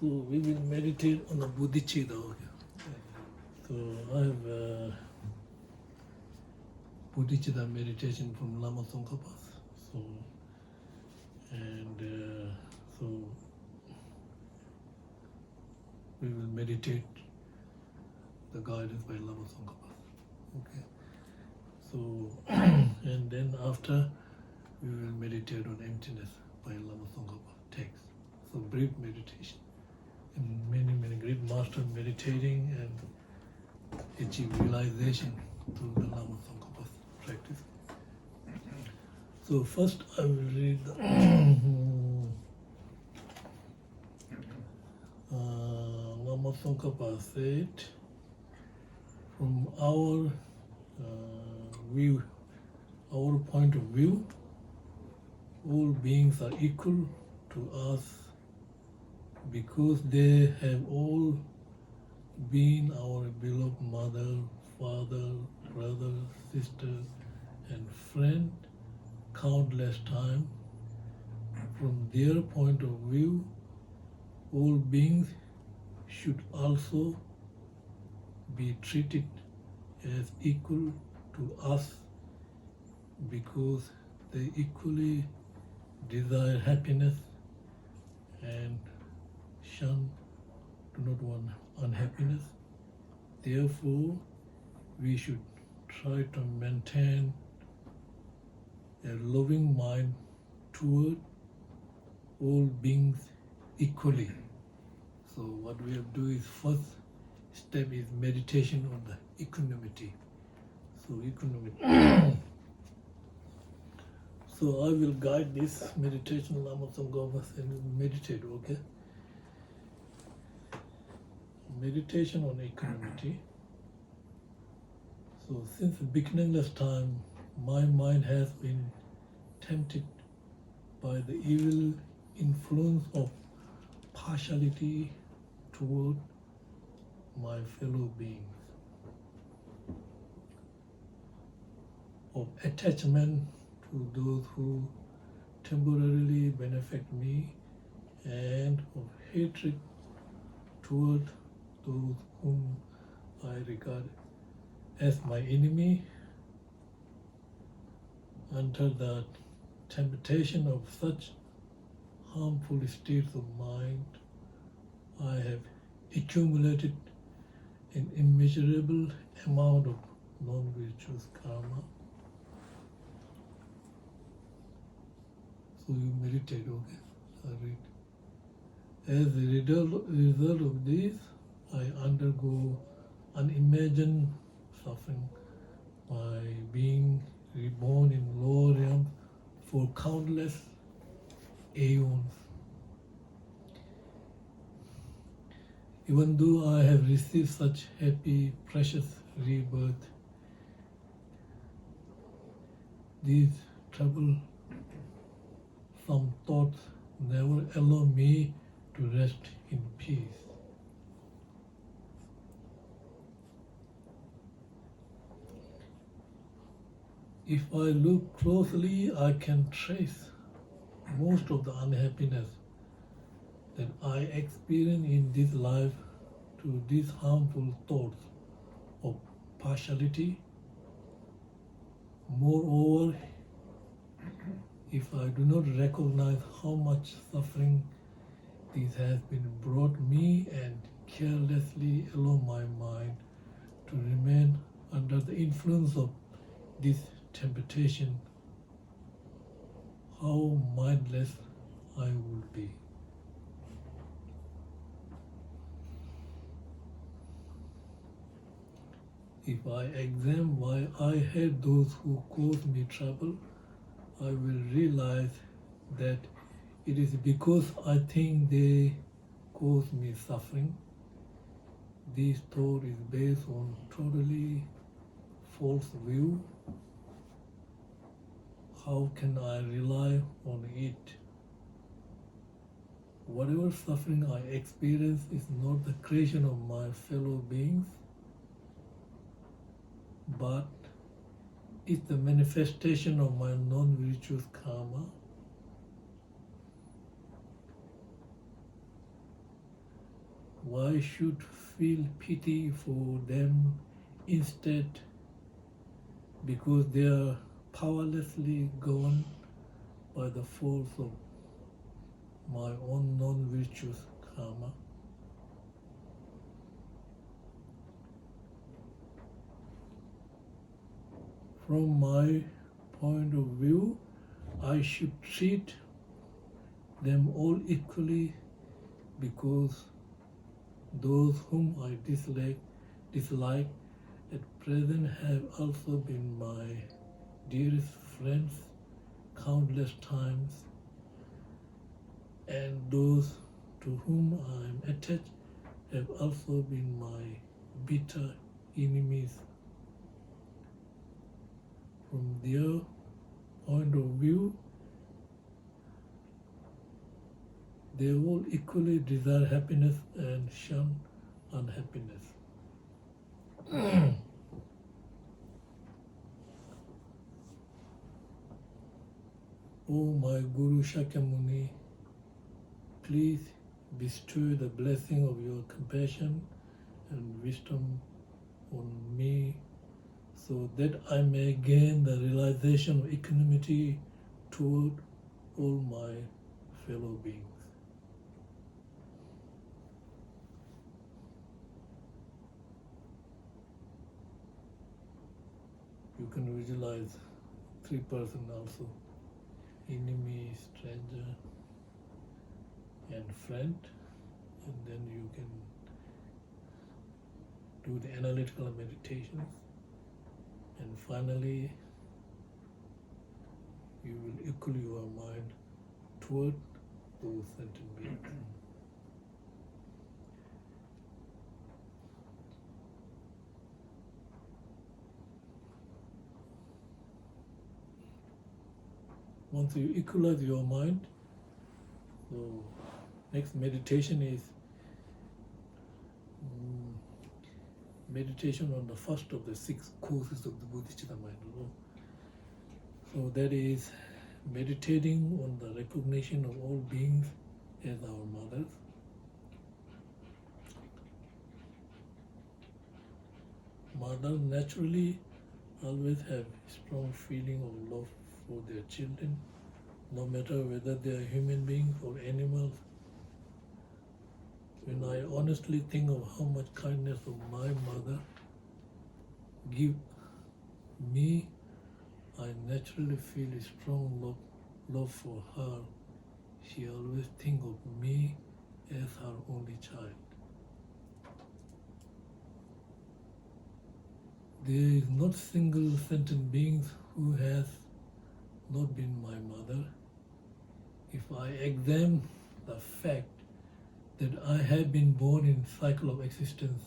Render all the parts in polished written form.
So we will meditate on the bodhicitta. Okay. So I have bodhicitta meditation from Lama Tsongkarpa. So so we will meditate the guidance by Lama Tsongkarpa. Okay. So and then after we will meditate on emptiness by Lama Tsongkarpa text. So brief meditation. And many great masters meditating and achieve realization through the Lama Tsongkarpa's practice. So first I will read the Lama Tsongkarpa said, from our view, our point of view, all beings are equal to us because they have all been our beloved mother, father, brother, sister, and friend countless times. From their point of view, all beings should also be treated as equal to us because they equally desire happiness and do not want unhappiness. Therefore, we should try to maintain a loving mind toward all beings equally. So what we have to do is first step is meditation on the equanimity. So equanimity. So I will guide this meditation, Lama Tsongkarpa, and meditate, okay? Meditation on equanimity. So since beginningless time, my mind has been tempted by the evil influence of partiality toward my fellow beings, of attachment to those who temporarily benefit me, and of hatred toward those whom I regard as my enemy. Under the temptation of such harmful states of mind, I have accumulated an immeasurable amount of non-virtuous karma. So you meditate, okay? I read. As a result of this, I undergo unimagined suffering by being reborn in lower realms for countless aeons. Even though I have received such happy, precious rebirth, these troublesome thoughts never allow me to rest in peace. If I look closely, I can trace most of the unhappiness that I experience in this life to these harmful thoughts of partiality. Moreover, if I do not recognize how much suffering this has been brought me and carelessly allow my mind to remain under the influence of this temptation, how mindless I would be. If I examine why I hate those who cause me trouble, I will realize that it is because I think they cause me suffering. This thought is based on totally false view. How can I rely on it? Whatever suffering I experience is not the creation of my fellow beings, but is the manifestation of my non-virtuous karma. why should feel pity for them instead, because they are powerlessly governed by the force of my own non-virtuous karma. From my point of view, I should treat them all equally, because those whom I dislike at present have also been my dearest friends countless times, and those to whom I am attached have also been my bitter enemies. From their point of view, they all equally desire happiness and shun unhappiness. O my Guru Shakyamuni, please bestow the blessing of your compassion and wisdom on me, so that I may gain the realization of equanimity toward all my fellow beings. You can visualize three persons also: enemy, stranger, and friend, and then you can do the analytical meditations, and finally you will equal your mind toward those sentient beings. Once you equalize your mind, so next meditation is meditation on the first of the 6 courses of the Bodhicitta mind. So that is meditating on the recognition of all beings as our mothers. Mothers naturally always have strong feeling of love for their children, no matter whether they are human beings or animals. When I honestly think of how much kindness of my mother give me, I naturally feel a strong love for her. She always thinks of me as her only child. There is not single sentient being who has not been my mother. If I examine the fact that I have been born in cycle of existence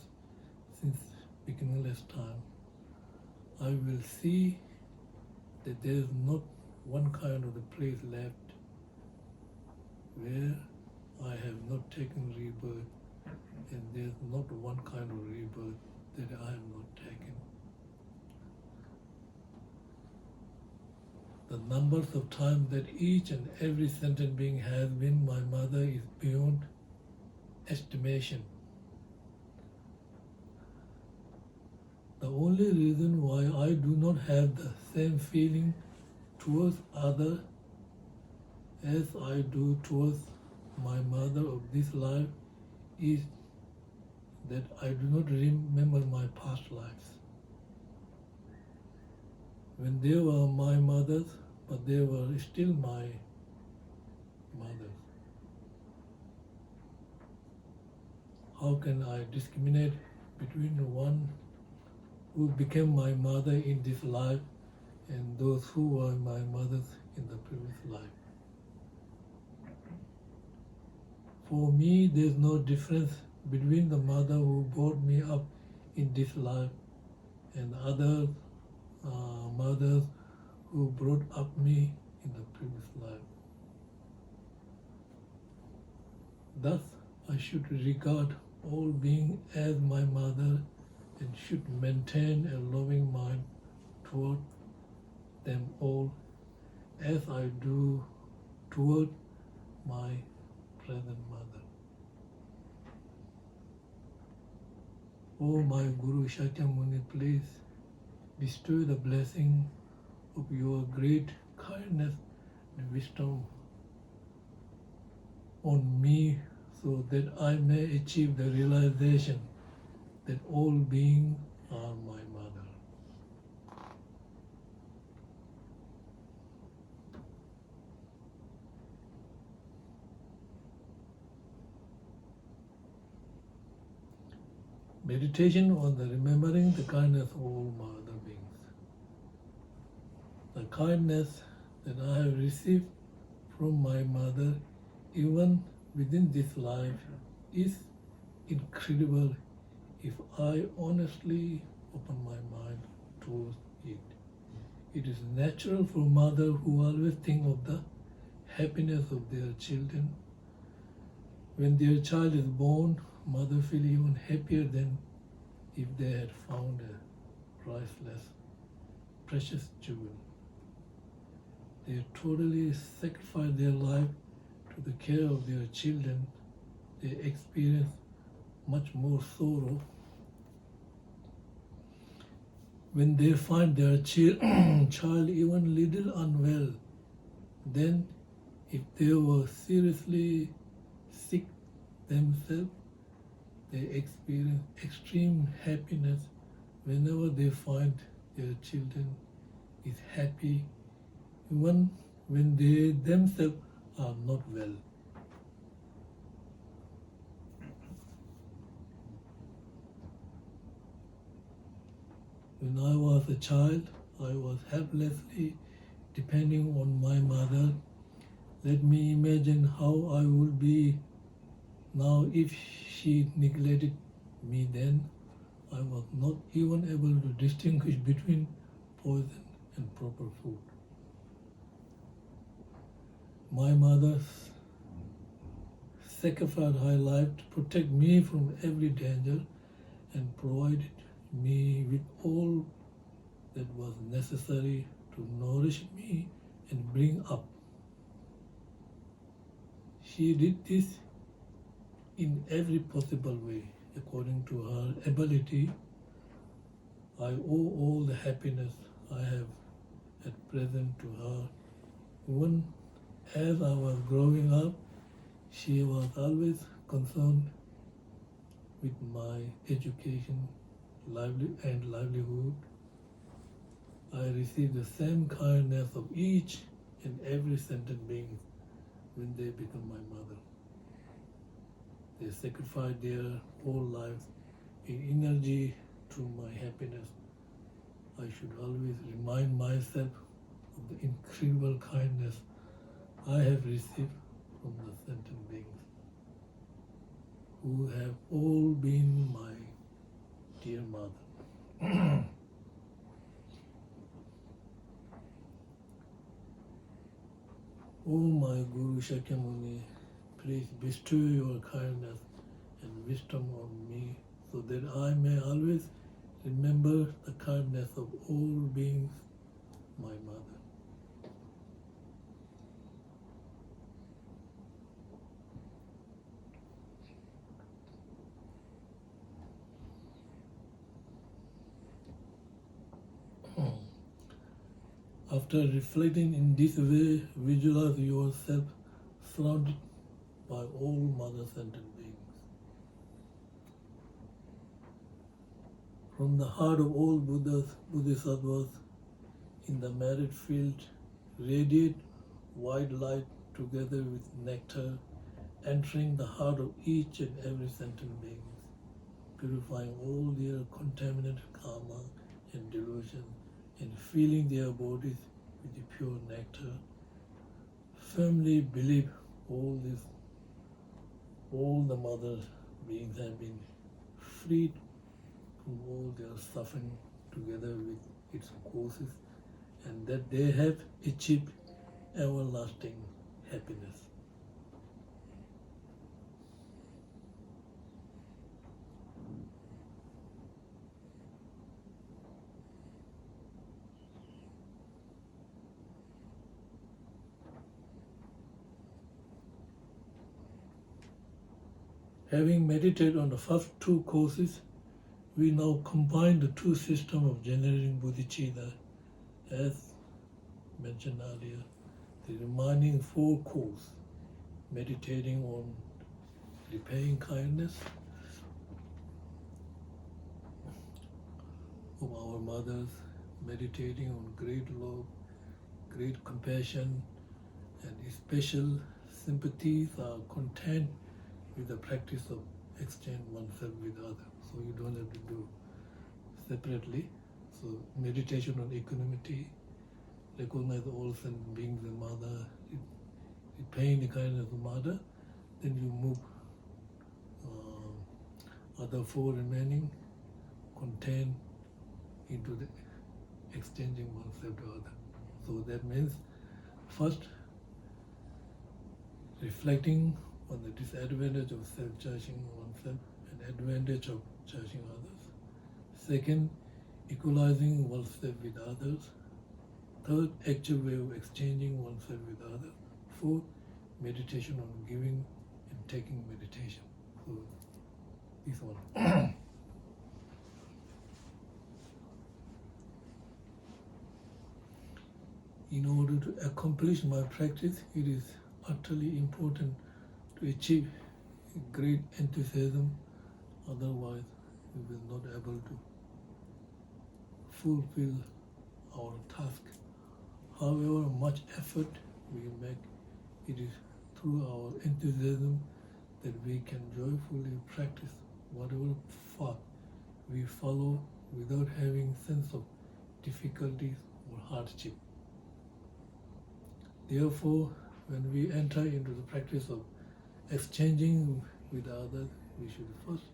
since beginningless time, I will see that there is not one kind of the place left where I have not taken rebirth, and there is not one kind of rebirth that I have not taken. The numbers of times that each and every sentient being has been my mother is beyond estimation. The only reason why I do not have the same feeling towards others as I do towards my mother of this life is that I do not remember my past lives. When they were my mothers, but they were still my mothers. How can I discriminate between the one who became my mother in this life and those who were my mothers in the previous life? For me, there is no difference between the mother who brought me up in this life and other mothers who brought up me in the previous life. Thus, I should regard all beings as my mother and should maintain a loving mind toward them all as I do toward my present mother. O my Guru Shakyamuni, please bestow the blessing of your great kindness and wisdom on me so that I may achieve the realization that all beings are my mother. Meditation on the remembering the kindness of all mother beings. The kindness that I have received from my mother, even within this life, is incredible if I honestly open my mind towards it. It is natural for mothers who always think of the happiness of their children. When their child is born, mother feel even happier than if they had found a priceless, precious jewel. They totally sacrifice their life to the care of their children. They experience much more sorrow when they find their child even little unwell than if they were seriously sick themselves. They experience extreme happiness whenever they find their children is happy, even when they themselves are not well. When I was a child, I was helplessly depending on my mother. Let me imagine how I would be now if she neglected me then. I was not even able to distinguish between poison and proper food. My mother sacrificed her life to protect me from every danger and provided me with all that was necessary to nourish me and bring up. She did this in every possible way, according to her ability. I owe all the happiness I have at present to her. Even as I was growing up, she was always concerned with my education and livelihood. I received the same kindness of each and every sentient being when they become my mother. They sacrifice their whole lives in energy to my happiness. I should always remind myself of the incredible kindness I have received from the sentient beings who have all been my dear mother. O my Guru Shakyamuni, please bestow your kindness and wisdom on me so that I may always remember the kindness of all beings, my mother. After reflecting in this way, visualize yourself surrounded by all mother sentient beings. From the heart of all Buddhas, Bodhisattvas, in the merit field, radiate white light together with nectar, entering the heart of each and every sentient being, purifying all their contaminated karma and delusion, and filling their bodies with the pure nectar. Firmly believe all the mother beings have been freed from all their suffering together with its causes, and that they have achieved everlasting happiness. Having meditated on the first two courses, we now combine the two systems of generating bodhicitta as mentioned earlier, the remaining four cores, meditating on repaying kindness of our mothers, meditating on great love, great compassion, and special sympathies are content with the practice of exchange oneself with others. So you don't have to do separately. So meditation on equanimity, recognize all sentient beings the mother, repaying the kindness of the mother, then you move other four remaining contain into the exchanging oneself to other. So that means first reflecting on the disadvantage of self-judging oneself and advantage of judging others. Second, equalizing oneself with others. Third, actual way of exchanging oneself with others. Fourth, meditation on giving and taking meditation. So this one. In order to accomplish my practice, it is utterly important to achieve great enthusiasm. Otherwise, we will not be able to fulfill our task. However much effort we make, it is through our enthusiasm that we can joyfully practice whatever path we follow without having sense of difficulties or hardship. Therefore, when we enter into the practice of exchanging with others, we should first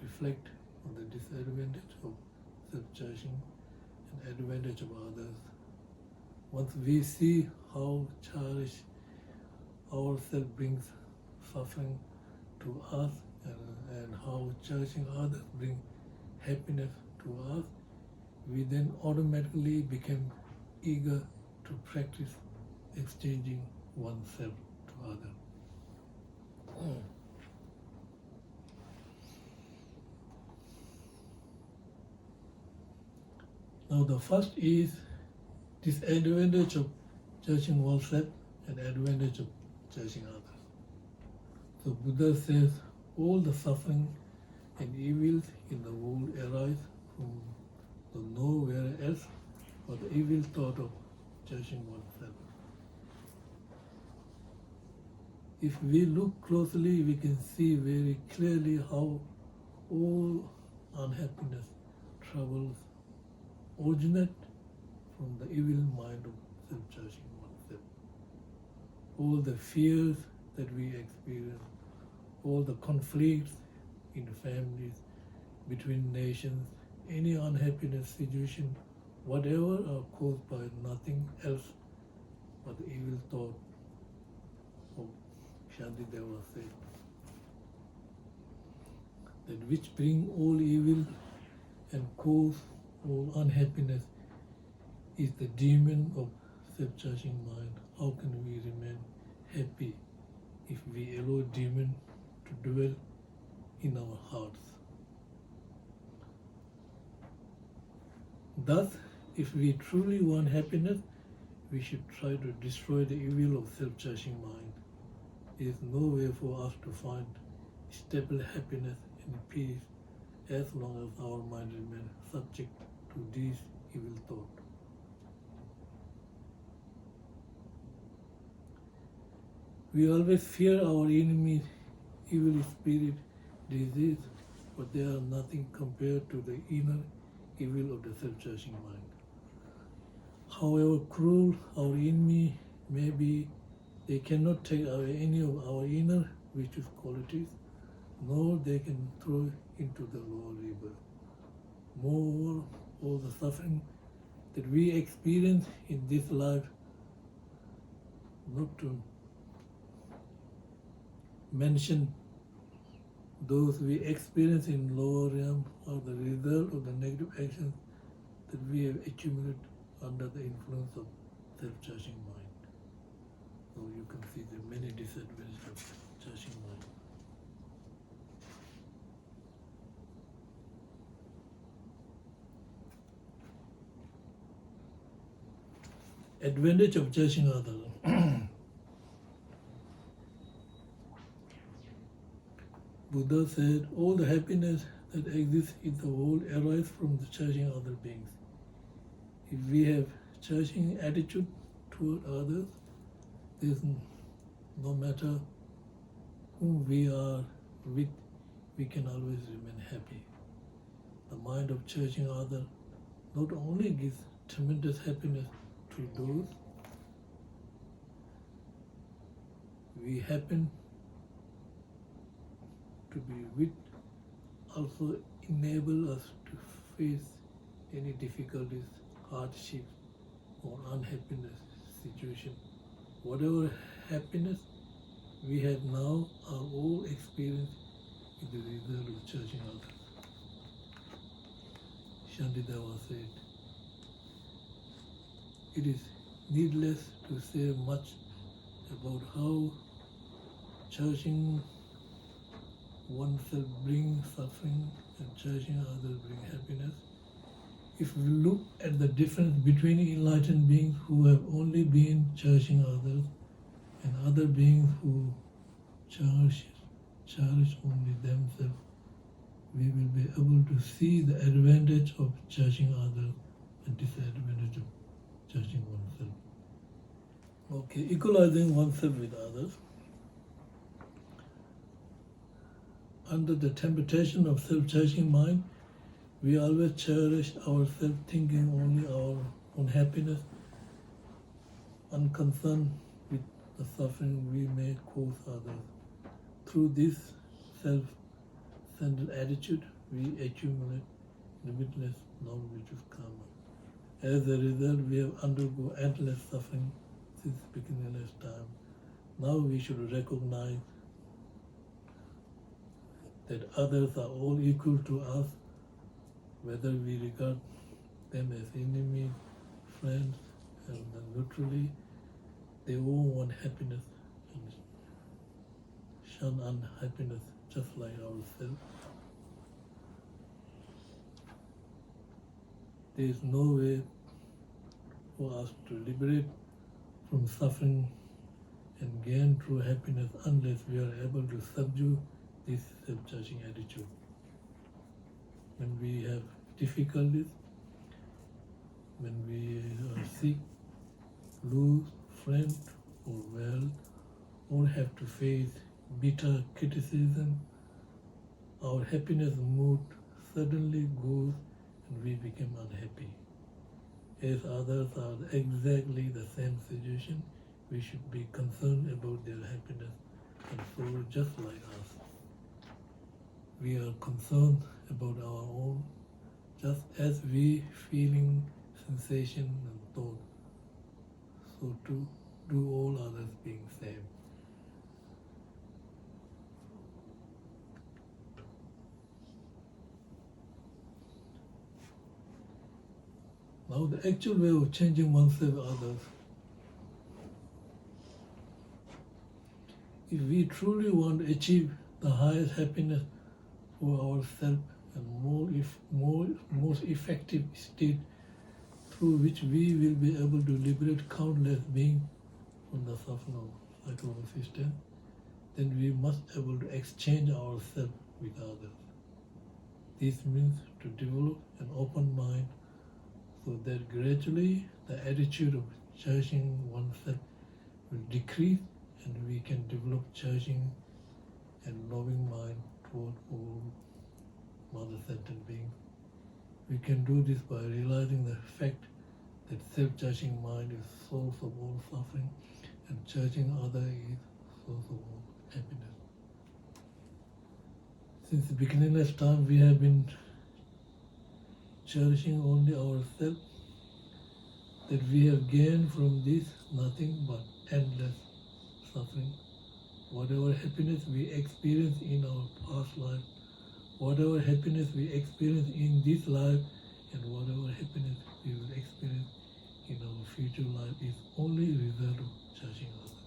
reflect on the disadvantage of self-judging and advantage of others. Once we see how cherish ourselves brings suffering to us and how judging others brings happiness to us, we then automatically become eager to practice exchanging oneself to others. Now the first is disadvantage of judging oneself and advantage of judging others. So Buddha says all the suffering and evils in the world arise from the nowhere else or the evil thought of judging oneself. If we look closely, we can see very clearly how all unhappiness, troubles originate from the evil mind of self-judging oneself. All the fears that we experience, all the conflicts in families, between nations, any unhappiness situation, whatever are caused by nothing else but the evil thought of Shantideva said, that which bring all evil and cause all unhappiness is the demon of self-judging mind. How can we remain happy if we allow demon to dwell in our hearts? Thus, if we truly want happiness, we should try to destroy the evil of self-judging mind. There is no way for us to find stable happiness and peace as long as our mind remains subject to these evil thoughts. We always fear our enemies, evil spirit, disease, but they are nothing compared to the inner evil of the self-judging mind. However cruel our enemy may be, they cannot take away any of our inner virtuous qualities, nor they can throw into the lower river. Moreover, all the suffering that we experience in this life, not to mention those we experience in lower realm, are the result of the negative actions that we have accumulated under the influence of self-judging mind. So you can see the many disadvantages of judging mind. advantage of judging others. Buddha said, all the happiness that exists in the world arises from the judging other beings. If we have judging attitude toward others, there's no matter whom we are with, we can always remain happy. The mind of judging others not only gives tremendous happiness to those we happen to be with, also enable us to face any difficulties, hardships, or unhappiness situation. Whatever happiness we have now are all experienced in the result of judging others. Shantideva said, it is needless to say much about how judging oneself brings suffering and judging others brings happiness. If we look at the difference between enlightened beings who have only been judging others and other beings who cherish only themselves, we will be able to see the advantage of judging others and disadvantage of judging oneself. Okay, equalizing oneself with others. Under the temptation of self-judging mind, we always cherish ourselves, thinking only our own happiness, unconcerned with the suffering we may cause others. Through this self-centered attitude, we accumulate limitless knowledge of karma. As a result, we have undergone endless suffering since beginningless time. Now we should recognize that others are all equal to us, whether we regard them as enemies, friends, and neutrally, they all want happiness and shun unhappiness just like ourselves. There is no way for us to liberate from suffering and gain true happiness unless we are able to subdue this self-judging attitude. When we have difficulties, when we are sick, lose friend or well, or have to face bitter criticism, our happiness mood suddenly goes and we become unhappy. As others are exactly the same situation, we should be concerned about their happiness and sorrow just like us. We are concerned about our own, just as we feeling, sensation and thought. So too do all others being same. Now the actual way of changing oneself others. If we truly want to achieve the highest happiness for ourselves and most effective state through which we will be able to liberate countless beings from the suffering of cycle system, then we must be able to exchange ourselves with others. This means to develop an open mind so that gradually the attitude of judging oneself will decrease and we can develop judging and loving mind toward all mother-centered beings. We can do this by realizing the fact that self-judging mind is source of all suffering and judging others is source of all happiness. Since the beginningless time, we have been cherishing only ourselves, that we have gained from this nothing but endless suffering. Whatever happiness we experience in our past life, whatever happiness we experience in this life, and whatever happiness we will experience in our future life is only a result of judging others.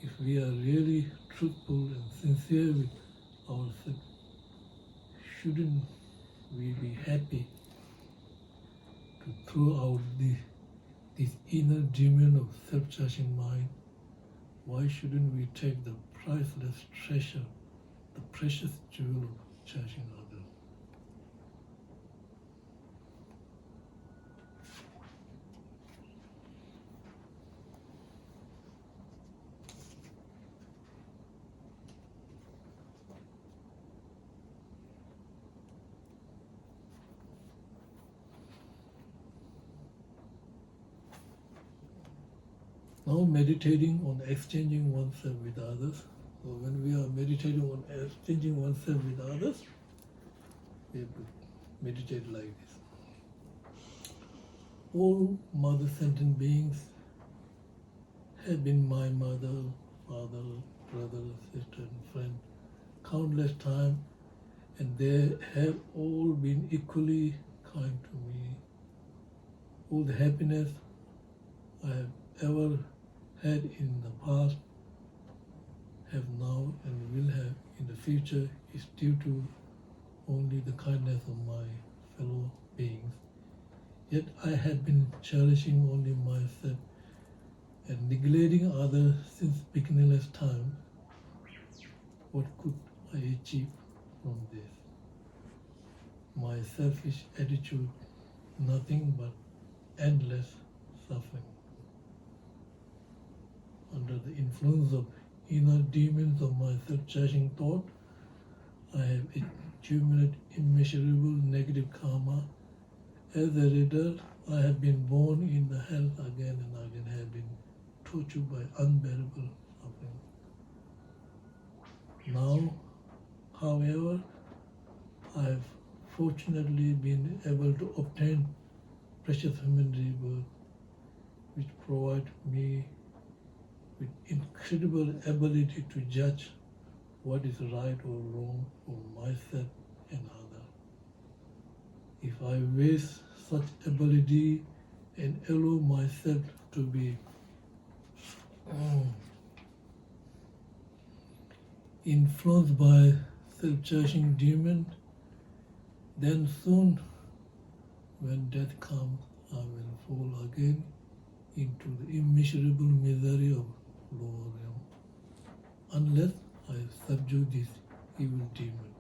If we are really truthful and sincere with ourselves, shouldn't we be happy to throw out this inner demon of self-judging mind, why shouldn't we take the priceless treasure, the precious jewel of judging others? Now meditating on exchanging oneself with others. So when we are meditating on exchanging oneself with others, we have to meditate like this. All mother sentient beings have been my mother, father, brother, sister, and friend countless times, and they have all been equally kind to me. All the happiness I have ever had in the past, have now, and will have in the future is due to only the kindness of my fellow beings. Yet I have been cherishing only myself and neglecting others since beginningless time. What could I achieve from this? My selfish attitude, nothing but endless suffering. Under the influence of inner demons of my self-judging thought, I have accumulated immeasurable negative karma. As a result, I have been born in the hell again and again, have been tortured by unbearable suffering. Now, however, I have fortunately been able to obtain precious human rebirth, which provide me with incredible ability to judge what is right or wrong for myself and others. If I waste such ability and allow myself to be influenced by self-judging demon, then soon when death comes, I will fall again into the immeasurable misery of lower realm, unless I subdue this evil demon.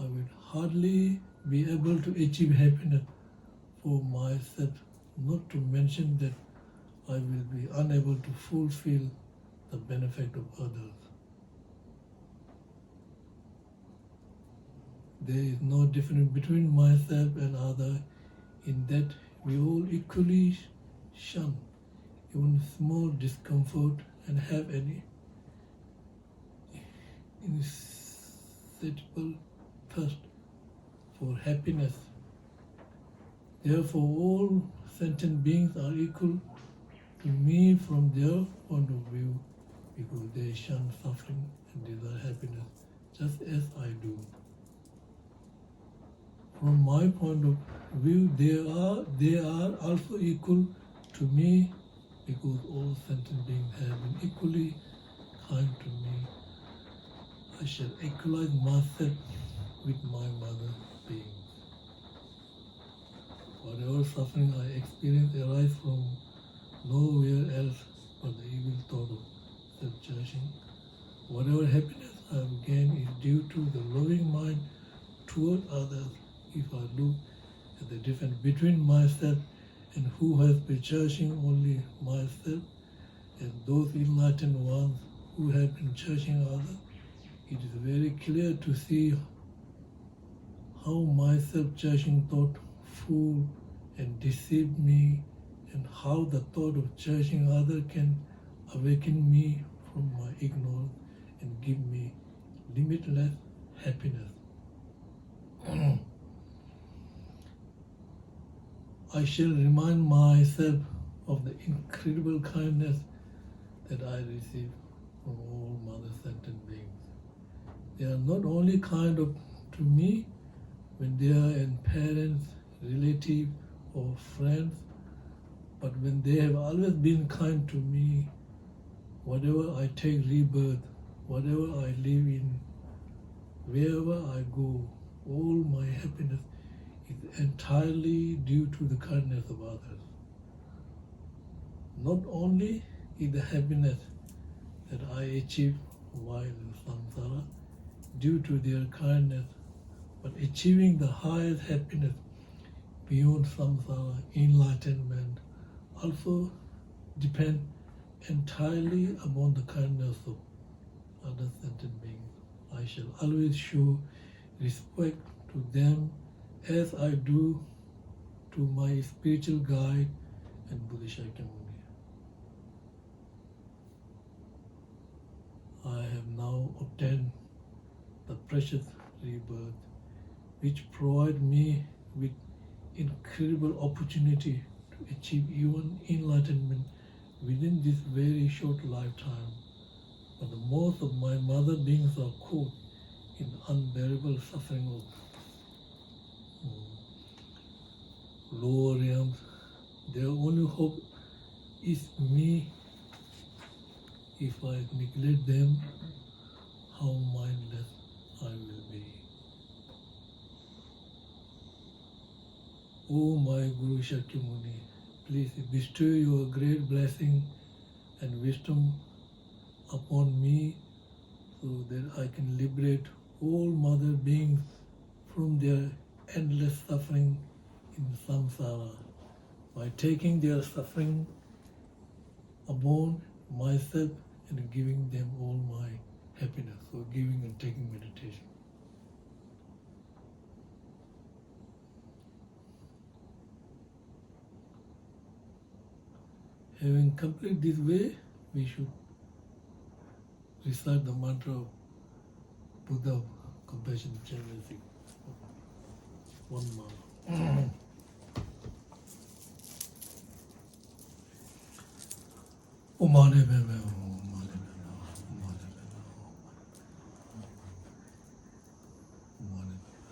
I will hardly be able to achieve happiness for myself, not to mention that I will be unable to fulfill the benefit of others. There is no difference between myself and others in that we all equally shun even small discomfort and have an insatiable thirst for happiness. Therefore, all sentient beings are equal to me from their point of view, because they shun suffering and desire happiness, just as I do. From my point of view, they are also equal to me, because all sentient beings have been equally kind to me. I shall equalize myself with my mother beings. Whatever suffering I experience arises from nowhere else but the evil thought of self-judging. Whatever happiness I have gained is due to the loving mind toward others. If I look at the difference between myself and who has been judging only myself and those enlightened ones who have been judging others, it is very clear to see how my self-judging thought fooled and deceived me, and how the thought of judging others can awaken me from my ignorance and give me limitless happiness. I shall remind myself of the incredible kindness that I receive from all mother sentient beings. They are not only kind to me when they are in parents, relatives, or friends, but when they have always been kind to me, whatever I take rebirth, whatever I live in, wherever I go, all my happiness is entirely due to the kindness of others. not only is the happiness that I achieve while in samsara due to their kindness, but achieving the highest happiness beyond samsara, enlightenment, also depend entirely upon the kindness of other sentient beings. I shall always show respect to them as I do to my spiritual guide and Buddha Shakyamuni. I have now obtained the precious rebirth which provide me with incredible opportunity to achieve even enlightenment within this very short lifetime. But the most of my mother beings are caught in unbearable suffering of lower realms. Their only hope is me. If I neglect them, how mindless I will be. O my Guru Shakyamuni, please bestow your great blessing and wisdom upon me so that I can liberate all mother beings from their endless suffering in samsara by taking their suffering upon myself and giving them all my happiness. So giving and taking meditation. Having completed this way, we should recite the mantra of Buddha, compassion, generosity. One mantra. Omane bebe, omane bebe, omane bebe, omane bebe, omane bebe.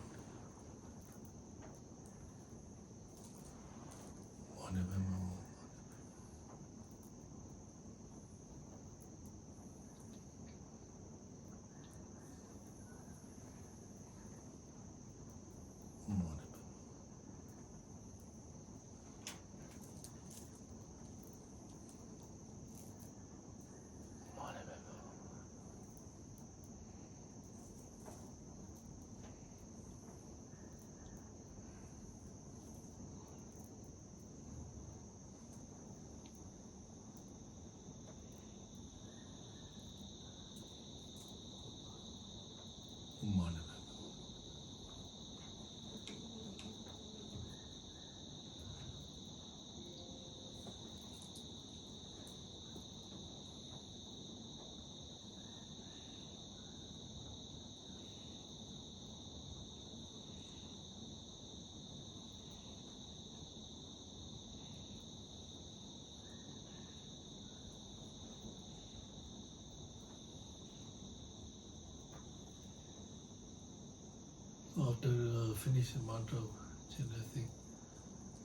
After finishing mantra of generosity,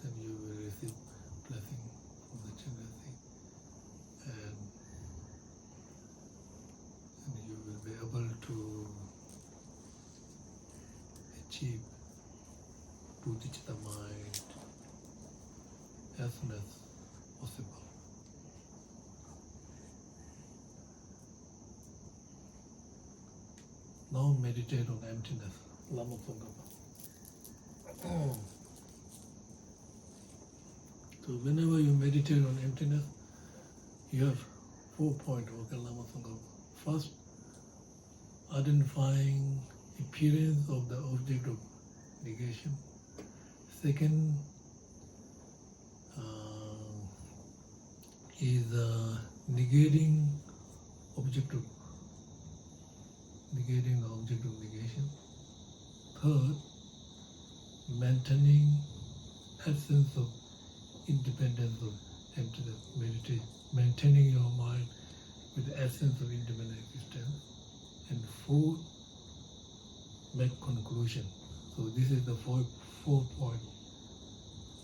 then you will receive blessing from the generosity, and you will be able to achieve bodhicitta mind as soon as possible. Now meditate on emptiness. Lama Tsongkarpa. So whenever you meditate on emptiness, you have 4 points, okay, Lama Tsongkarpa. First, identifying appearance of the object of negation. Second, is negating the object of negation. Third, maintaining essence of independence of emptiness, meditate, maintaining your mind with the essence of independent existence. And fourth, make conclusion. So this is the four point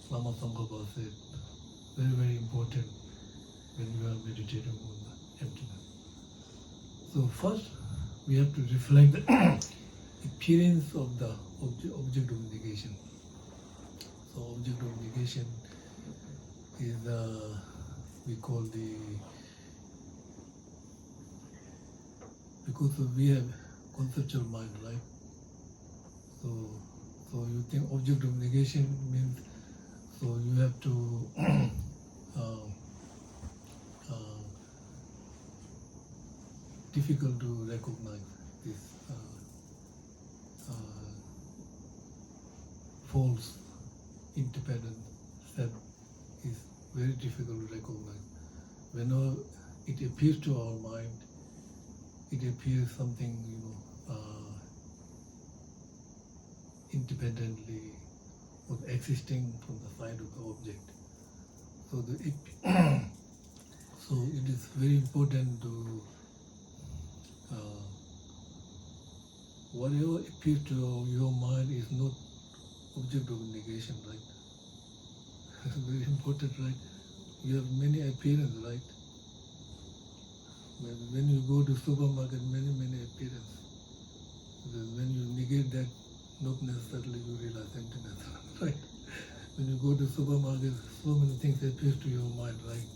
Lama Tsongkarpa said, very, very important when you are meditating on the emptiness. So first, we have to reflect the appearance of the object of negation. So object of negation is we call because we have conceptual mind, right? So you think object of negation means, so you have to difficult to recognize this false independent self is very difficult to recognize. Whenever it appears to our mind, it appears something, independently or existing from the side of the object. So so it is very important to whatever appears to your mind is not object of negation, right? Very important, right? You have many appearances, right? When you go to supermarket, many appearances. When you negate that, not necessarily you realize emptiness, right? When you go to supermarket, so many things appear to your mind, right?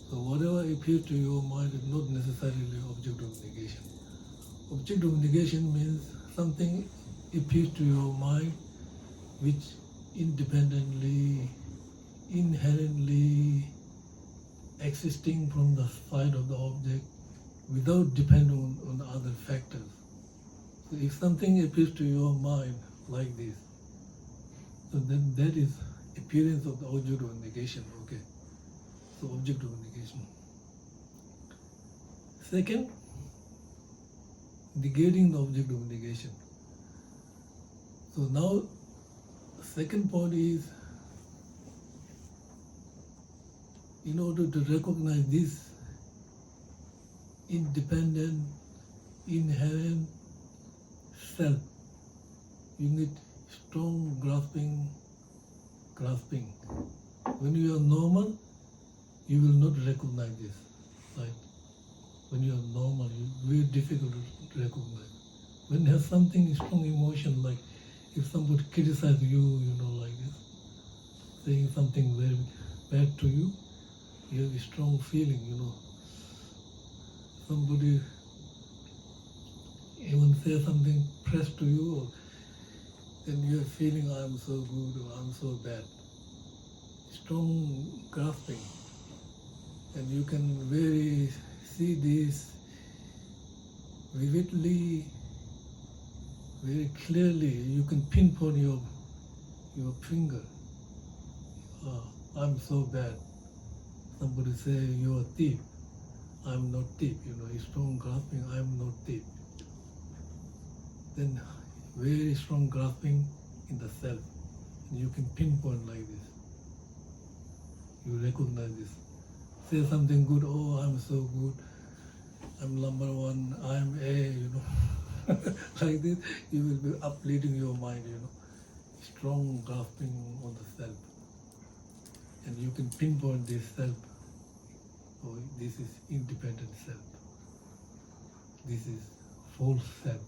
So whatever appears to your mind is not necessarily object of negation. Object of negation means something appears to your mind which independently, inherently existing from the side of the object without depending on other factors. So if something appears to your mind like this, so then that is appearance of the object of negation, okay? So object of negation. Second, negating the object of negation. So now, second point is, in order to recognize this independent, inherent self, you need strong grasping. When you are normal, you will not recognize this, right? When you are normal, it's very difficult to recognize. When you have something strong emotion, like if somebody criticizes you, like this, saying something very bad to you, you have a strong feeling, Somebody even say something press to you, then you are feeling I'm so good or I'm so bad. Strong grasping. And you can very see this vividly, very clearly. You can pinpoint your finger. I'm so bad. Somebody say you're a thief. I'm not thief. Strong grasping. I'm not thief. Then very strong grasping in the self. And you can pinpoint like this. You recognize this. Say something good. Oh, I'm so good. I'm number one. I'm A. Like this, you will be upleading your mind. Strong grasping on the self. And you can pinpoint this self. Oh, this is independent self. This is false self.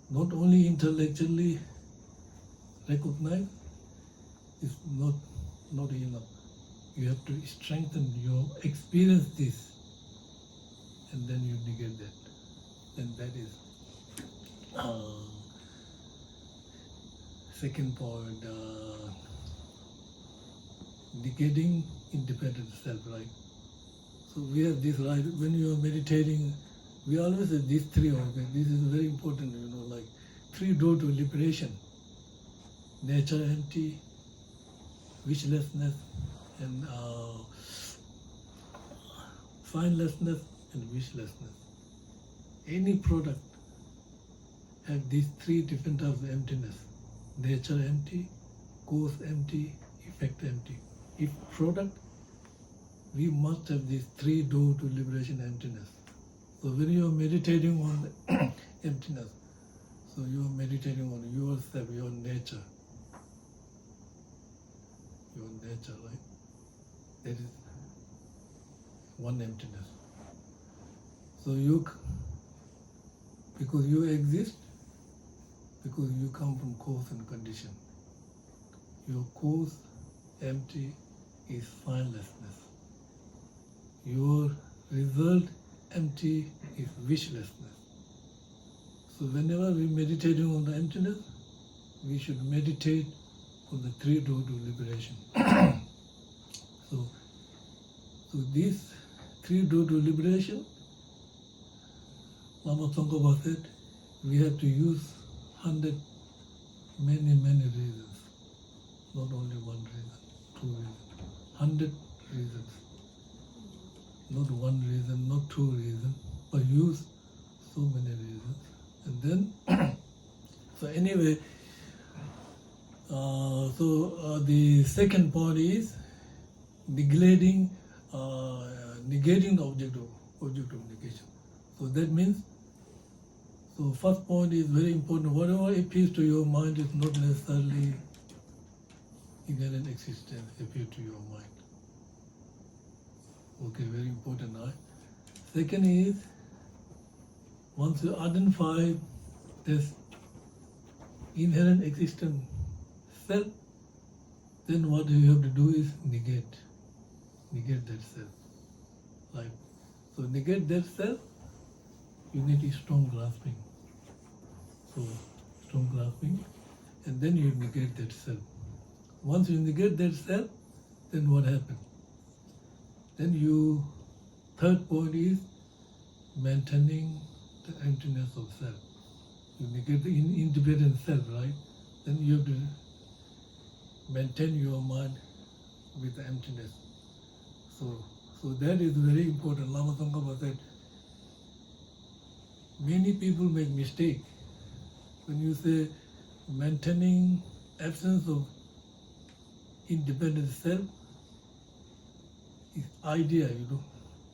Not only intellectually recognize, is not enough. You have to strengthen your experience this, and then you negate that. Then that is second point. Negating independent self, right? So we have this, right? When you are meditating, we always have these three, okay? This is very important, like three doors to liberation. Nature empty, wishlessness, and finelessness and wishlessness. Any product have these three different types of emptiness. Nature empty, cause empty, effect empty. If product, we must have these three doors to liberation emptiness. So when you are meditating on emptiness, so you are meditating on yourself, your nature. Your nature, right? That is one emptiness. So because you exist, because you come from cause and condition. Your cause empty, is finelessness. Your result, empty, is wishlessness. So whenever we meditating on the emptiness, we should meditate on the three door to liberation. So this three door to liberation, Lama Tsongkarpa said, we have to use 100, many reasons. Not only one reason, two reasons, 100 reasons. Not one reason, not two reasons, but use so many reasons. And then, so anyway, the second point is negating the object of negation. So that means, so first point is very important. Whatever appears to your mind is not necessarily inherent existence appear to your mind. Okay, very important. Second is, once you identify this inherent existence self, then what you have to do is negate that self. Right? So negate that self, you need a strong grasping. So strong grasping, and then you negate that self. Once you negate that self, then what happens? Then third point is maintaining the emptiness of self. You negate the independent self, right? Then you have to maintain your mind with the emptiness. So that is very important. Lama Tsongkarpa said, many people make mistake. When you say maintaining absence of independent self, is idea,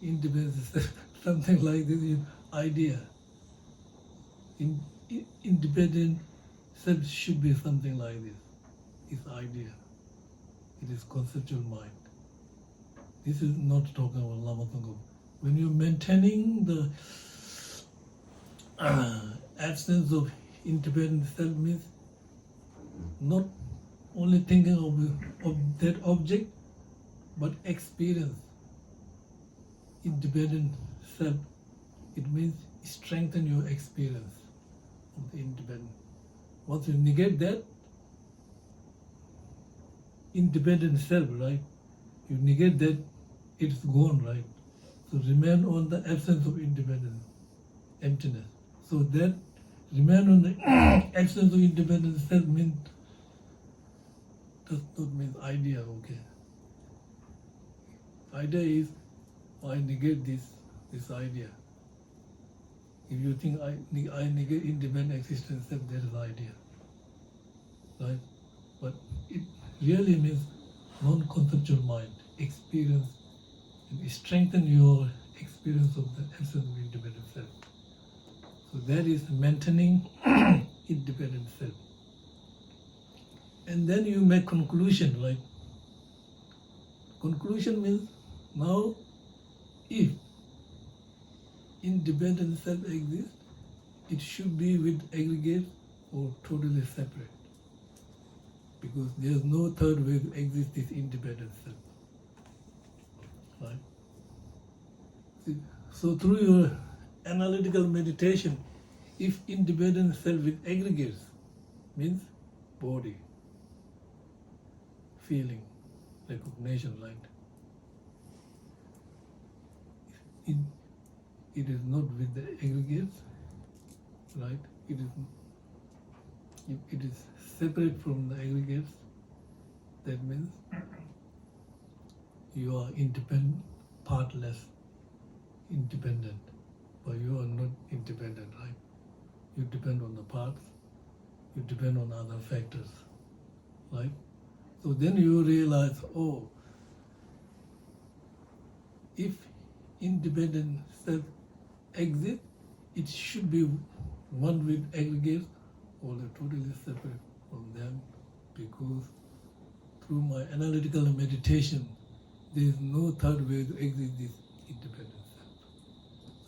independent self, something like this is idea. Independent self should be something like this. It's idea. It is conceptual mind. This is not talking about Lama Tsongkarpa. When you're maintaining the absence of independent self means not only thinking of that object, but experience independent self. It means strengthen your experience of the independent. Once you negate that independent self, right? You negate that, it's gone, right? So remain on the absence of independence, emptiness. So that remain on the absence of independent self does not mean idea, okay? Idea is, I negate this idea. If you think I negate independent existence, then that is idea, right? But it really means non-conceptual mind, experience, and strengthen your experience of the absence of independent self. So that is maintaining independent self. And then you make conclusion, right? Conclusion means now if independent self exists, it should be with aggregate or totally separate. Because there is no third way to exist this independent self. Right? See, so through your analytical meditation, if independent self with aggregates means body, feeling, recognition, right? It is not with the aggregates, right? It is separate from the aggregates. That means you are independent, partless, independent, but you are not independent, right? You depend on the parts, you depend on other factors, right? So then you realize, oh, if independent self exists, it should be one with aggregates or totally separate from them, because through my analytical meditation, there is no third way to exist this independent self.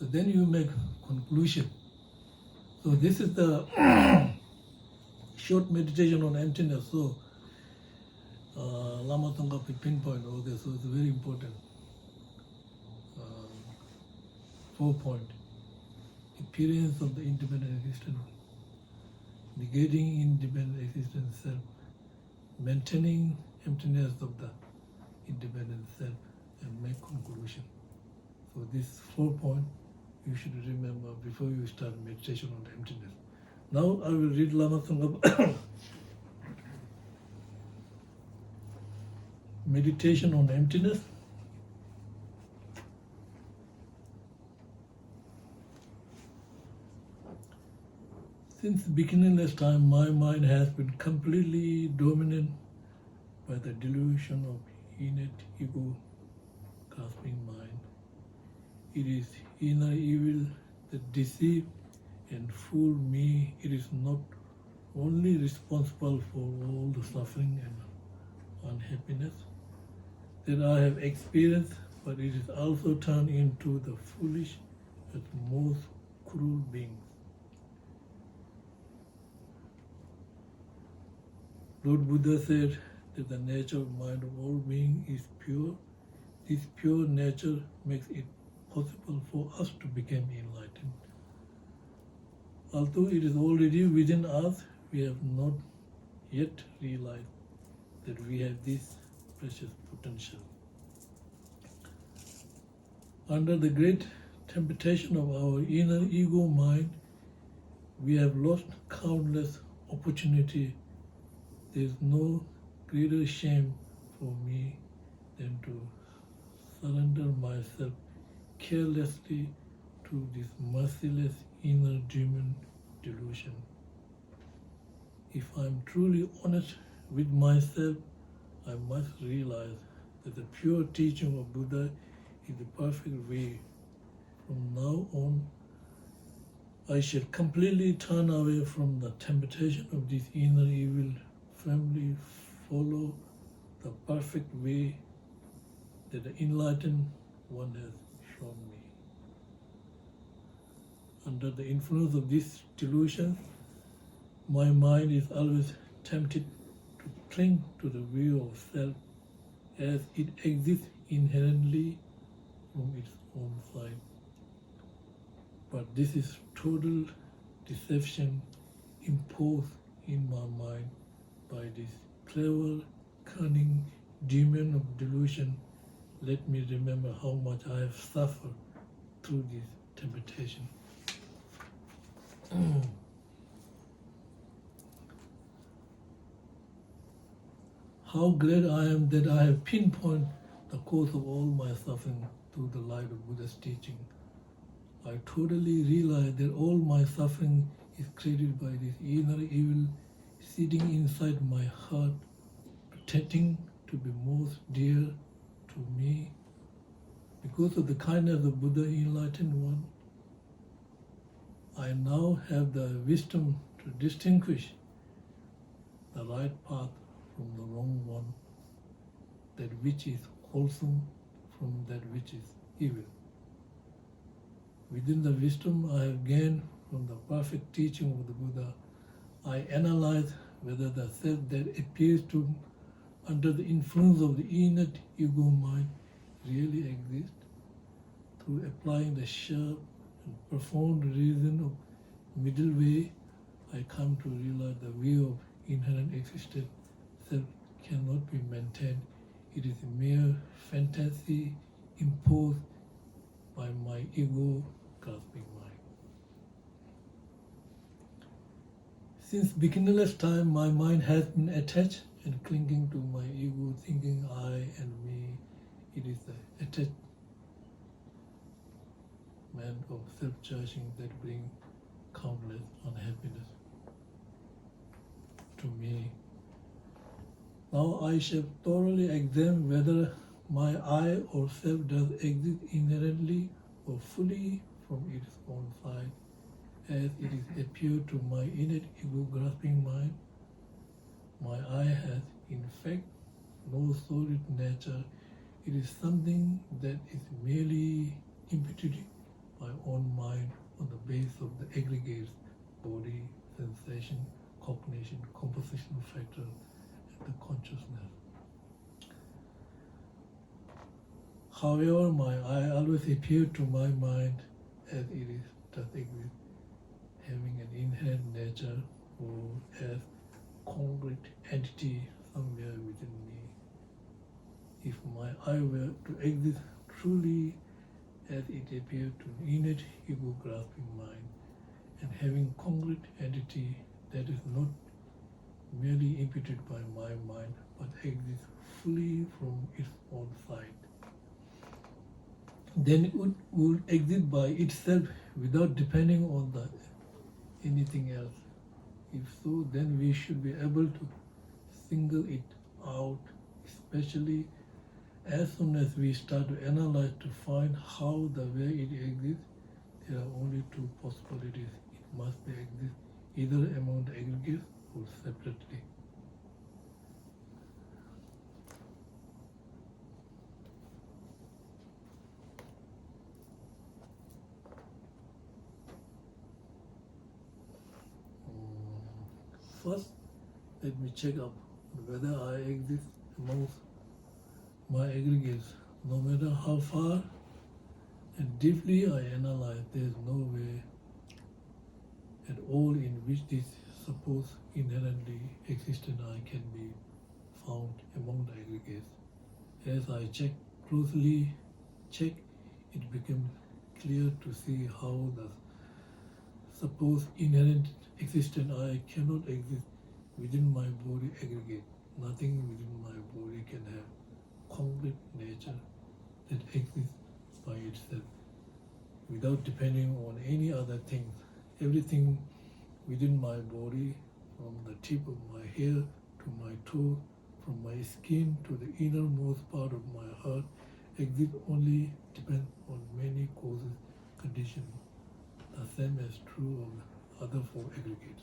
So then you make conclusion. So this is the short meditation on emptiness. So Lama Tsongkarpa pinpoint, okay, so it's very important. 4 point. Appearance of the independent existence, negating independent existence self, maintaining emptiness of the independent self, and make conclusion. So this 4 point you should remember before you start meditation on emptiness. Now I will read Lama Tsongkarpa. Meditation on emptiness. Since beginningless time, my mind has been completely dominated by the delusion of innate ego grasping mind. It is inner evil that deceive and fool me. It is not only responsible for all the suffering and unhappiness that I have experienced, but it is also turned into the foolish and most cruel beings. Lord Buddha said that the nature of mind of all beings is pure. This pure nature makes it possible for us to become enlightened. Although it is already within us, we have not yet realized that we have this precious potential. Under the great temptation of our inner ego mind, we have lost countless opportunities. There is no greater shame for me than to surrender myself carelessly to this merciless inner demon delusion. If I am truly honest with myself, I must realize that the pure teaching of Buddha is the perfect way. From now on, I shall completely turn away from the temptation of this inner evil, firmly follow the perfect way that the enlightened one has shown me. Under the influence of this delusion, my mind is always tempted to cling to the view of self as it exists inherently from its own side. But this is total deception imposed in my mind by this clever, cunning demon of delusion. Let me remember how much I have suffered through this temptation. How glad I am that I have pinpointed the cause of all my suffering through the light of Buddha's teaching. I totally realize that all my suffering is created by this inner evil sitting inside my heart, pretending to be most dear to me. Because of the kindness of Buddha, enlightened one, I now have the wisdom to distinguish the right path from the wrong one, that which is wholesome from that which is evil. Within the wisdom I have gained from the perfect teaching of the Buddha, I analyze whether the self that appears to under the influence of the innate ego mind really exists. Through applying the sharp and profound reason of middle way, I come to realize the view of inherent existence self cannot be maintained. It is a mere fantasy imposed by my ego grasping mind. Since beginningless time, my mind has been attached and clinging to my ego, thinking I and me. It is the attachment of self-judging that brings countless unhappiness to me. Now I shall thoroughly examine whether my I or self does exist inherently or fully from its own side, as it is appeared to my innate ego-grasping mind. My I has, in fact, no solid nature. It is something that is merely imputed my own mind on the basis of the aggregates, body, sensation, cognition, composition factor, and the consciousness. However, my I always appear to my mind as it is does exist, having an inherent nature or as concrete entity somewhere within me. If my I were to exist truly as it appeared to an innate ego-grasping mind, and having concrete entity that is not merely imputed by my mind, but exists fully from its own side, then it would exist by itself without depending on anything else. If so, then we should be able to single it out, especially as soon as we start to analyze to find how the way it exists. There are only two possibilities. It must be exist either among the aggregates or separately. First, let me check up whether I exist amongst my aggregates. No matter how far and deeply I analyze, there is no way at all in which this supposed inherently existent I can be found among the aggregates. As I closely check, it becomes clear to see how the supposed inherent existent I cannot exist within my body aggregate. Nothing within my body can have concrete nature that exists by itself without depending on any other things. Everything within my body, from the tip of my hair to my toe, from my skin to the innermost part of my heart, exists only depends on many causes, conditions. The same is true of the other four aggregates.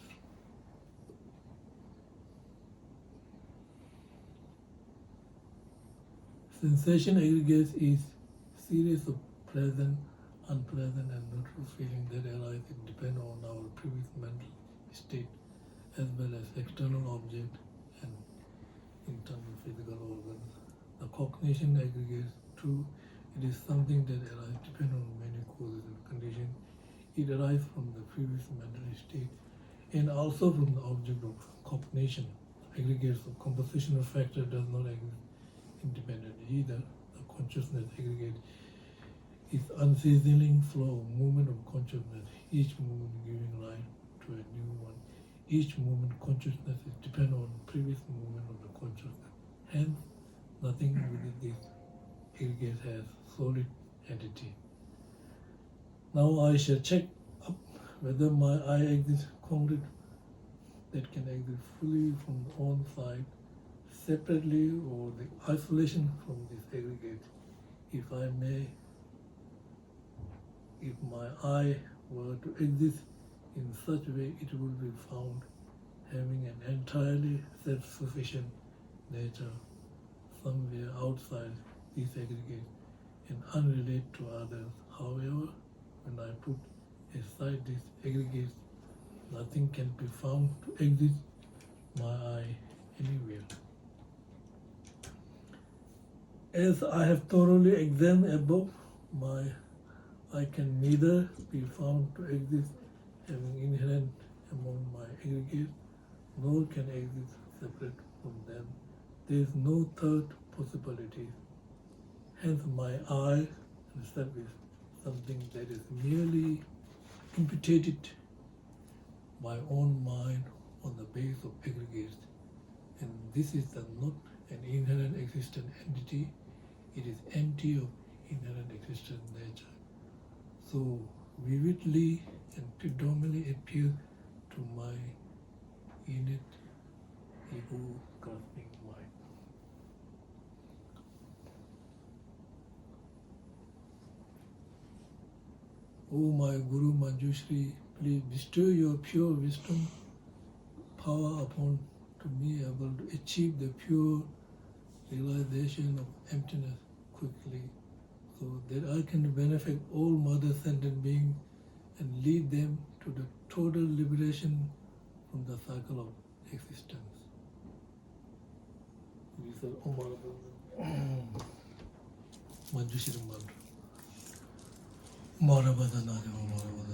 Sensation aggregates is series of pleasant, unpleasant, and neutral feelings that arise and depend on our previous mental state, as well as external object and internal physical organs. The cognition aggregates too. It is something that arises depend on many causes and conditions. It arises from the previous mental state and also from the object of cognition. Aggregates of compositional factor does not exist independently either. The consciousness aggregate is unceasing flow of movement of consciousness, each movement giving rise to a new one. Each movement consciousness is dependent on previous movement of the consciousness. Hence, nothing within this aggregate has solid entity. Now I shall check up whether my I exists concrete that can exist fully from the own side, separately, or the isolation from this aggregate. If my I were to exist in such a way, it will be found having an entirely self-sufficient nature somewhere outside this aggregate and unrelated to others. However, when I put aside these aggregates, nothing can be found to exist my I anywhere. As I have thoroughly examined above, my I can neither be found to exist having inherent among my aggregates, nor can exist separate from them. There is no third possibility. Hence my I itself is something that is merely imputed my own mind on the basis of aggregates. And this is not an inherent existent entity, it is empty of inherent existent nature. So vividly and predominantly appears to my innate ego-grasping mind. O my Guru Manjushri, please bestow your pure wisdom, power upon to me able to achieve the pure realization of emptiness quickly, so that I can benefit all mother sentient beings and lead them to the total liberation from the cycle of existence. These are Manjushri mantra. Marabadana, Marabadana,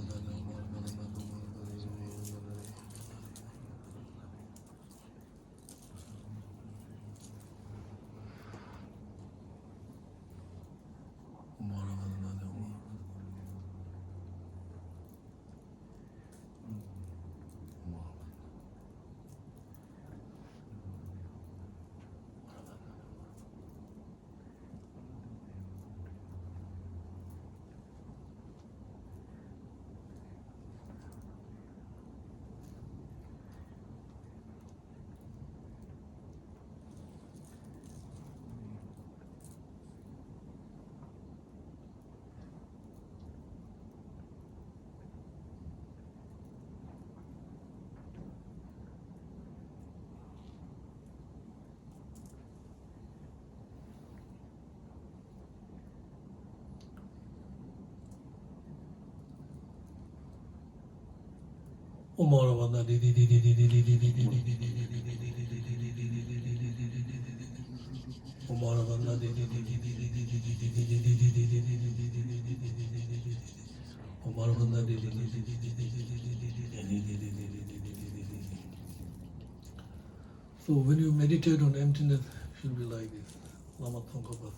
So when you meditate on emptiness, it should be like this. Lama Tsongkarpa's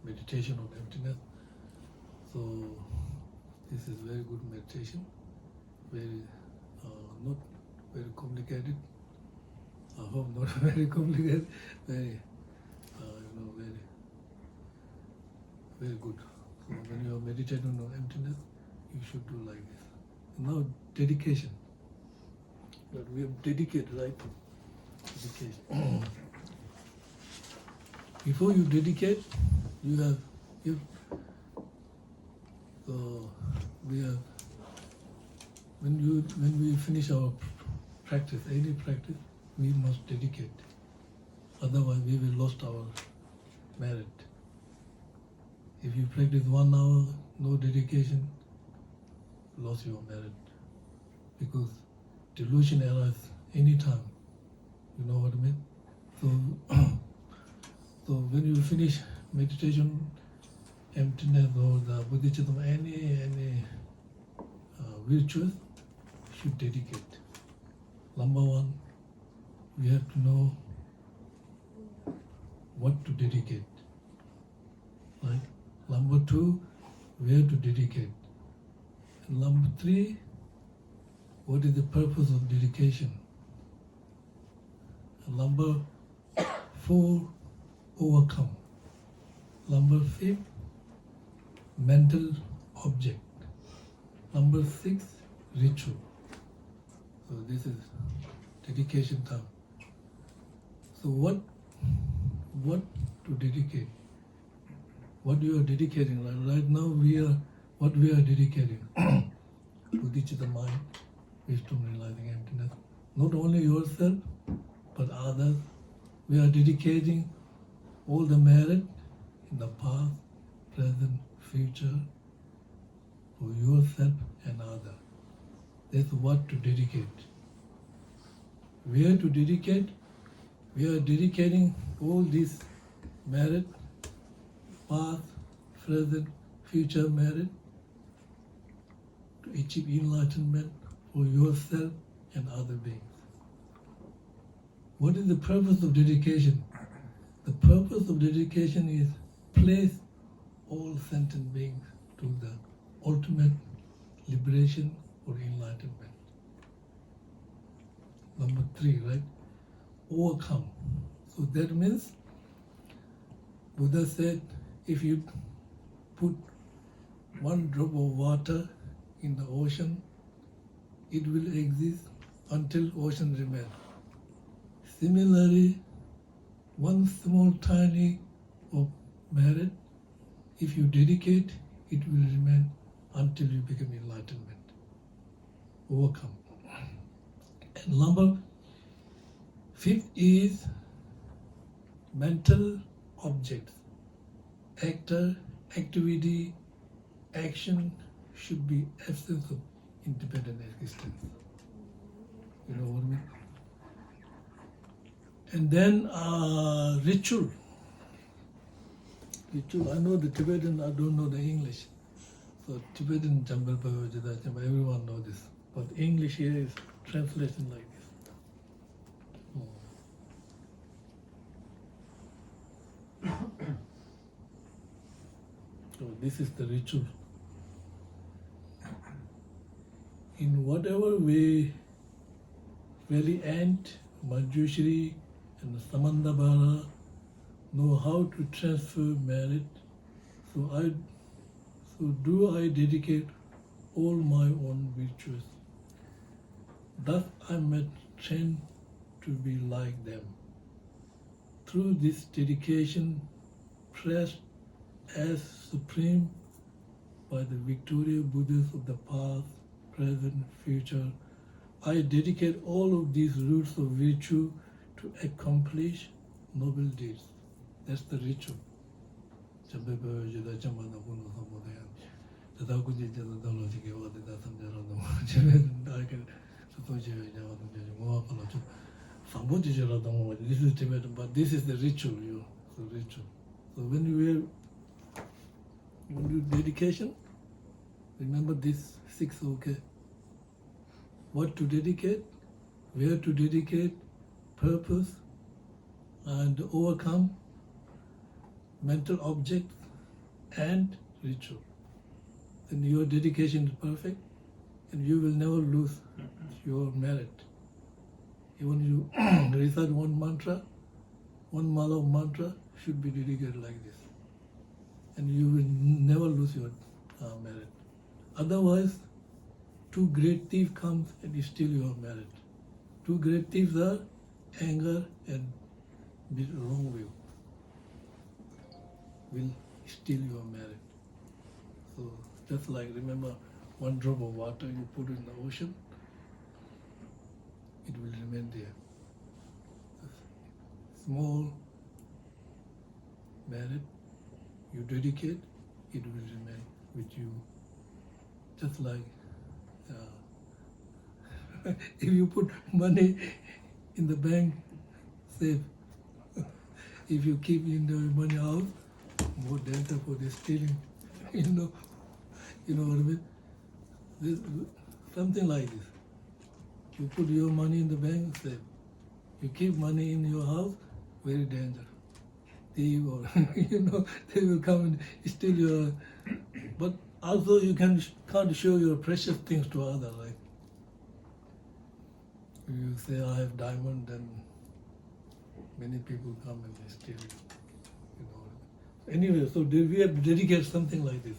meditation on emptiness. So this is very good meditation. Very not very complicated. I hope not very complicated. Very very very good. So when you are meditating on emptiness, you should do like this. Now dedication. But we have dedicated, right? Dedication. Before you dedicate, you have so we have when we finish our practice, any practice, we must dedicate. Otherwise we will lose our merit. If you practice 1 hour, no dedication, lose your merit. Because delusion arises anytime. You know what I mean? So when you finish meditation, emptiness or the Buddhism, any virtues, you should dedicate. Number 1, we have to know what to dedicate. Right? Number 2, where to dedicate. And number 3, what is the purpose of dedication? And number 4, overcome. Number 5, mental object. Number 6, ritual. So this is dedication time. So what to dedicate? What you are dedicating? Right now we are dedicating. Bodhicitta mind, wisdom, realizing emptiness. Not only yourself, but others. We are dedicating all the merit in the past, present, future, for yourself and others. That's what to dedicate. Where to dedicate? We are dedicating all this merit, past, present, future merit, to achieve enlightenment for yourself and other beings. What is the purpose of dedication? The purpose of dedication is place all sentient beings to the ultimate liberation or enlightenment. Number 3, right? Overcome. So that means, Buddha said, if you put 1 drop of water in the ocean, it will exist until ocean remains. Similarly, 1 small tiny of merit, if you dedicate, it will remain until you become enlightenment. Overcome. And number 5 is mental objects. Actor, activity, action should be essence of independent existence. You know what I mean? And then ritual. ritual. I know the Tibetan, I don't know the English. So Tibetan Jambal Bhagavad everyone knows this. But English here is translation like this. So this is the ritual. In whatever way, Valley Ant, Manjushri, and Samandabhara know how to transfer merit, so do I dedicate all my own virtues. Thus I may train to be like them. Through this dedication, pressed as supreme by the victorious Buddhas of the past, present, future, I dedicate all of these roots of virtue to accomplish noble deeds. That's the ritual. This is Tibetan, but this is the ritual. The ritual. So when you do dedication, remember these 6 okay. What to dedicate, where to dedicate, purpose, and overcome, mental objects, and ritual. Then your dedication is perfect, and you will never lose your merit. Even you recite one mantra, one mala of mantra should be dedicated like this, and you will never lose your merit. Otherwise, 2 great thieves come and steal your merit. 2 great thieves are anger and wrong view. Will steal your merit. So just like remember, 1 drop of water you put in the ocean, it will remain there. Small merit you dedicate, it will remain with you. Just like if you put money in the bank, safe. If you keep in the money out, more danger for the stealing. You know what I mean? Something like this. You put your money in the bank, safe. You keep money in your house, very dangerous. Thief or they will come and steal your. But also you can't show your precious things to others. Like you say I have diamond, then many people come and they steal it. Anyway, so we have to dedicate something like this.